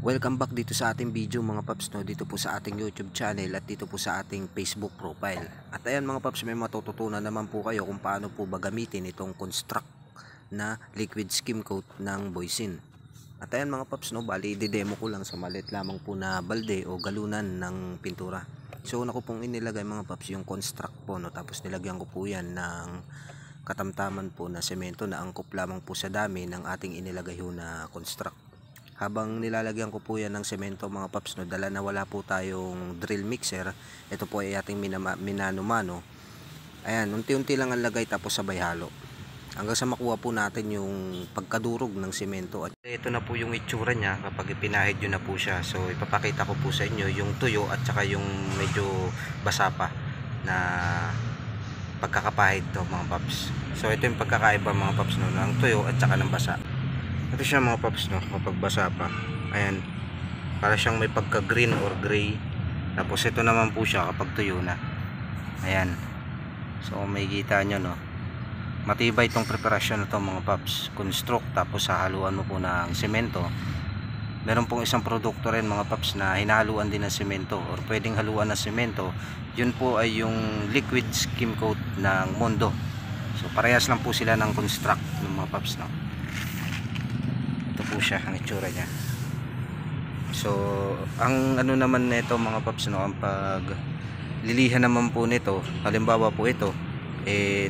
Welcome back dito sa ating video mga paps, no? Dito po sa ating YouTube channel at dito po sa ating Facebook profile. At ayan mga paps, may matututunan naman po kayo kung paano po ba gamitin itong construct na liquid skim coat ng Boysin. At ayan mga paps, no, bali i-demo ko lang sa maliit lamang po na balde o galunan ng pintura. So una ko pong inilagay mga paps yung construct po, no? Tapos nilagyan ko po yan ng katamtaman po na semento na angkop lamang po sa dami ng ating inilagay ho na construct. Habang nilalagyan ko po yan ng semento mga paps, no, dala na wala po tayong drill mixer, ito po ay ating minano-mano. Ayan, unti-unti lang ang lagay tapos sabay halo hanggang sa makuha po natin yung pagkadurog ng semento. At ito na po yung itsura niya kapag ipinahid nyo na po siya. So ipapakita ko po sa inyo yung tuyo at saka yung medyo basa pa na pagkakapahid to mga paps. So ito yung pagkakaiba mga paps, no, ng tuyo at saka ng basa. Ito siya mga paps, no, kapag basa pa. Ayan, para siyang may pagka green or gray. Tapos ito naman po siya kapag tuyo na. Ayan, so may kita nyo, no, matibay itong preparasyon na to mga paps. Construct tapos hahaluan mo po ng semento. Meron pong isang produkto rin mga paps na hinahaluan din ng semento or pwedeng haluan ng semento. Yun po ay yung liquid skim coat ng Mondo. So parehas lang po sila ng construct ng mga paps, no. Ito po siya ang itsura niya. So ang ano naman nito mga paps, no, ang pag lilihan naman po nito, halimbawa po ito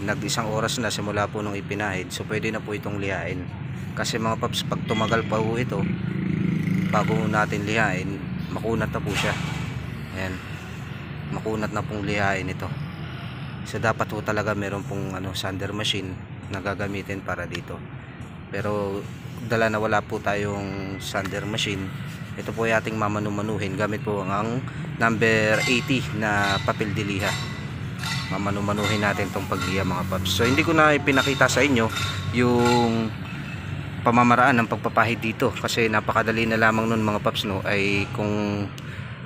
nag-isang oras na simula po nung ipinahid, so pwede na po itong lihain. Kasi mga paps, pag tumagal pa po ito bago natin lihain, makunat na po siya. Ayan, makunat na pong lihain ito. So dapat po talaga meron pong sander machine na gagamitin para dito. Pero dala na wala po tayong sander machine, ito po ay ating mamanumanuhin gamit po ang number 80 na papel de liha. Mamanumanuhin natin itong pagliha mga paps. So hindi ko na ipinakita sa inyo yung pamamaraan ng pagpapahid dito kasi napakadali na lamang nun mga paps, no, ay kung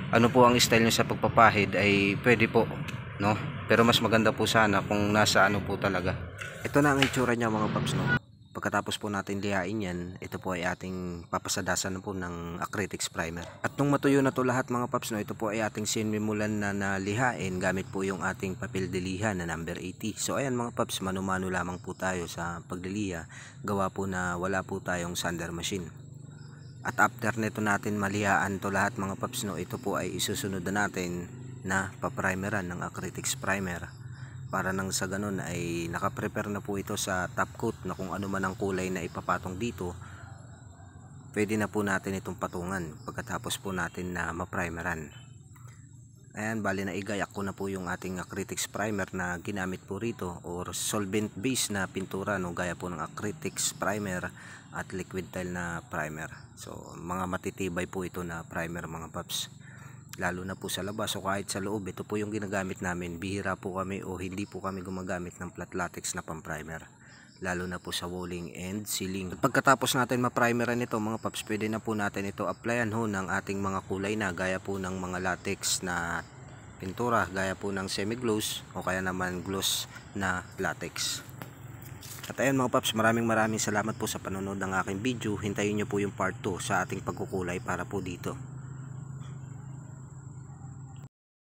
ano po ang style nyo sa pagpapahid ay pwede po, no, pero mas maganda po sana kung nasa ano po talaga. Ito na ang itsura niya mga paps, no. Pagkatapos po natin lihain yan, ito po ay ating papasadasan po ng acrylics primer. At nung matuyo na to lahat mga paps, no, ito po ay ating sinimulan na lihain gamit po yung ating papel de liha na number 80. So ayan mga paps, mano-mano lamang po tayo sa pagliliha, gawa po na wala po tayong sander machine. At after nito natin malihaan to lahat mga paps, no, ito po ay isusunod na natin na paprimeran ng acrylics primer. Para nang sa ganun ay nakaprepare na po ito sa top coat na kung ano man ang kulay na ipapatong dito, pwede na po natin itong patungan pagkatapos po natin na maprimeran. Ayan, bali na igayak ko na po yung ating acrylics primer na ginamit po rito or solvent base na pintura, no, gaya po ng acrylics primer at liquid tile na primer. So mga matitibay po ito na primer mga paps, lalo na po sa labas o kahit sa loob. Ito po yung ginagamit namin. Bihira po kami o hindi po kami gumagamit ng flat latex na pang-primer, lalo na po sa walling and ceiling. At pagkatapos natin ma-primeran ito mga paps, pwede na po natin ito applyan ho ng ating mga kulay na gaya po ng mga latex na pintura, gaya po ng semi-gloss o kaya naman gloss na latex. At ayan mga paps, maraming salamat po sa panonood ng aking video. Hintayin nyo po yung part 2 sa ating pagkukulay para po dito.